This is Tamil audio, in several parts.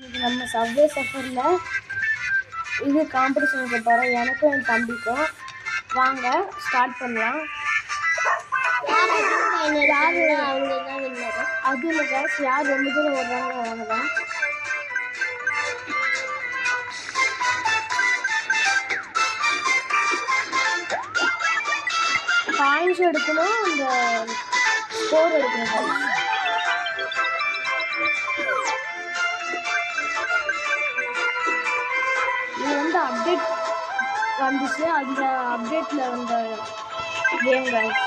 நம்ம சப்வே சஃபரில் இது காம்படிஷனுக்கு போகிறோம். எனக்கும் என் தம்பிக்கும். வாங்க ஸ்டார்ட் பண்ணலாம். அது இல்லை கேஸ், யார் ரொம்ப தூரம் ஓடுறாங்க அவங்க தான். காயின்ஸ் எடுக்கணும், அந்த ஸ்கோர் எடுக்கணும். இது வந்து அப்டேட் வந்துச்சு, அந்த அப்டேட்டில் வந்த கேம் கைஸ்.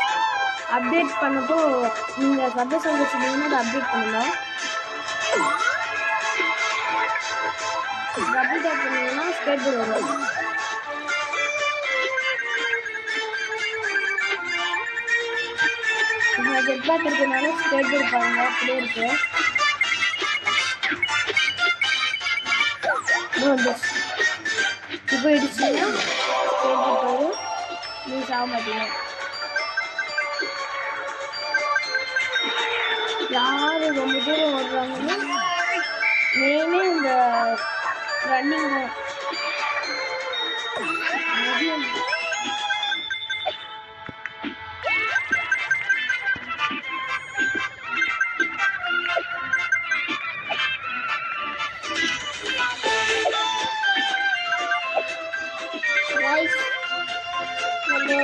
அப்டேட் பண்ணப்போ நீங்கள் சப்வே சர்ஃபர் வச்சுருந்தீங்கன்னா அதை அப்டேட் பண்ணணும். டபுள் டேப் பண்ணிங்கன்னா ஸ்கேட் போர்டு வரும். ஜெட் பேக் இருக்கிறதுனால ஸ்கேட் போர்டு பாருங்க அப்படியே இருக்கு. இப்போ இடிச்சுன்னா ஸ்கேட் போர்டு யூஸ் ஆக மாட்டீங்க. யார் ரொம்ப தூரம் ஓடுறாங்கன்னா மெயினே இந்த ரன்னிங் தான்.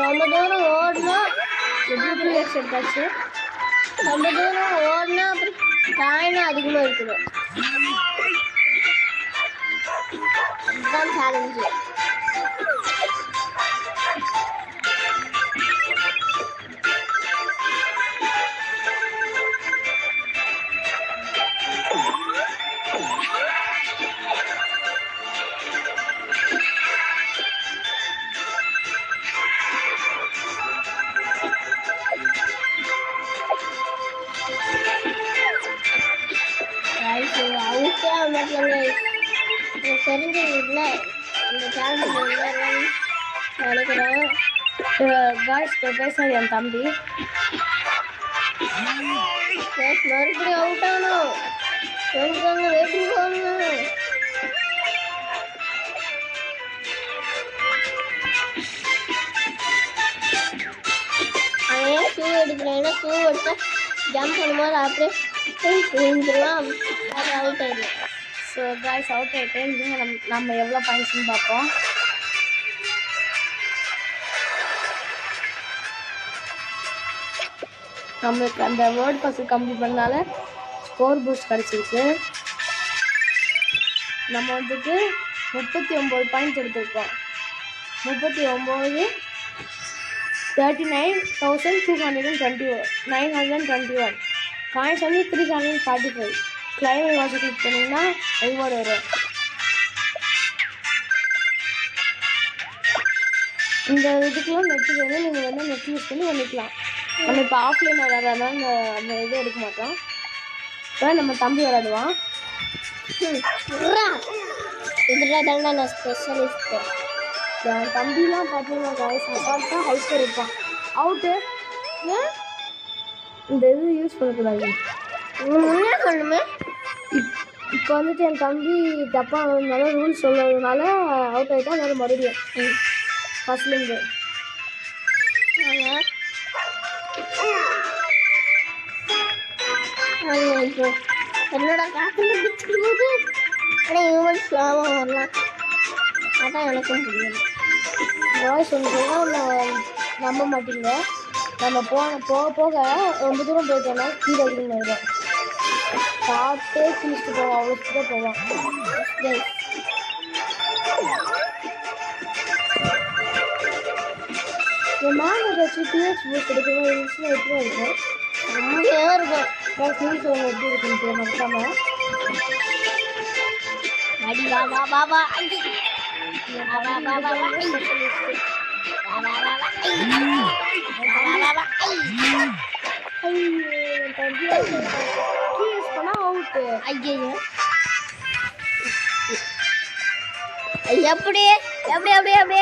ரொம்ப தூரம் ஓடினா எடுத்தாச்சு. ரொம்ப தூரம் ஓடினா அப்புறம் காயினும் அதிகமாக இருக்கணும். இதுதான் சேலஞ்சு. அவுட்டே ஆகல. எனக்கு தெரிஞ்சது இல்லை இந்த சேலஞ்சில் நினைக்கிறேன். காய்ஸ் பேசுறது என் தம்பி. மறுபடியும் அவுட் ஆகணும். வெயிட்டிங் போகணும். அவன் ஷூ எடுக்கிறேன். ஏன்னா ஷூ எடுத்தா ஜம்ப் பண்ணும்போது அப்படியே விழுந்துருவான். அது அவுட் ஆயிடும். ஸோ காய்ஸ் அவுட் ஆகிட்டேன். நம்ம எவ்வளோ பாயிண்ட்ஸ்னு பார்ப்போம். நம்மளுக்கு அந்த வேர்ட் பஸ் கம்ப்ளீட் பண்ணால ஸ்கோர் பூஸ்ட் கிடச்சிருக்கு. நம்ம வந்துட்டு 39 பாயிண்ட்ஸ் எடுத்திருக்கோம். 39 39,221 காயின்ஸ் வந்து 345. கிளைம் வாட்ச் கிளிக் பண்ணிங்கன்னா ரிவார்டு வரும். இந்த இதுக்கெலாம் நெட்டு வேணும். நீங்கள் வேணால் நெட் யூஸ் பண்ணி பண்ணிக்கலாம். நம்ம இப்போ ஆஃப்லைன் விளையாடுறதுனால அந்த இது எடுக்க மாட்டோம். இப்போ நம்ம தம்பி விளையாடுவான். இதில் தானே நான் ஸ்பெஷலிஸ்ட்டு. என் தம்பிலாம் பார்த்தீங்கன்னா காய்ஸ் அசால்ட்டாக ஹை ஸ்கோர் இருப்பான். அவுட்டு ஏன் இந்த இது யூஸ் பண்ணக்கூடாது சொல்லுமே. இப்போ வந்துட்டு என் தம்பி தப்பாக இருந்தாலும் ரூல்ஸ் சொல்கிறதுனால அவுட் ஆகிட்டா அதனால மறுபடியும் ஃபஸ்ட்லேருந்து என்னோட காத்துல பிடிச்சிருக்கும்போது ஆனால் இவன் ஸ்லோவாக வரலாம். அதான் எனக்கும் புரியும். வாய்ஸ் ஒன்று நம்ப மாட்டீங்க. நம்ம போக போக ரொம்ப தூரம் போயிட்டோம்னா கீழே அதிகமாகிடும். பார்த்து கிழிச்சிட்டு போவோம். அவ்வளோ ஸ்பீடாக போவோம். மேலே ஏதாச்சும் பிஹெச் பூஸ்ட் எடுக்கணும் இருந்துச்சுன்னா எப்படி இருக்கும்? ரொம்பவே இருக்கும். ஃபீல்ஸ் அவங்க எப்படி இருக்குன்னு மறக்காம அடி வா வா வா வா எப்படி எப்படி எப்படி எப்படி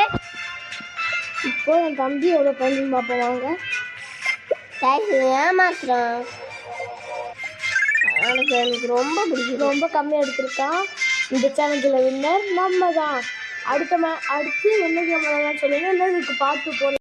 இப்போ என் தம்பி எவ்வளோ பாயிண்ட் பார்ப்போம் வாங்க. ஏமாத்துறான். எனக்கு ரொம்ப பிடிக்கும். ரொம்ப கம்மியாக எடுத்திருக்கான். இந்த சேலஞ்சில் வின்னர் நம்ம தான். அடுத்து என்ன கேம் விளையாடலாம்னு சொல்லுங்கள், இல்லை இதுக்கு பார்த்து போகலாம்.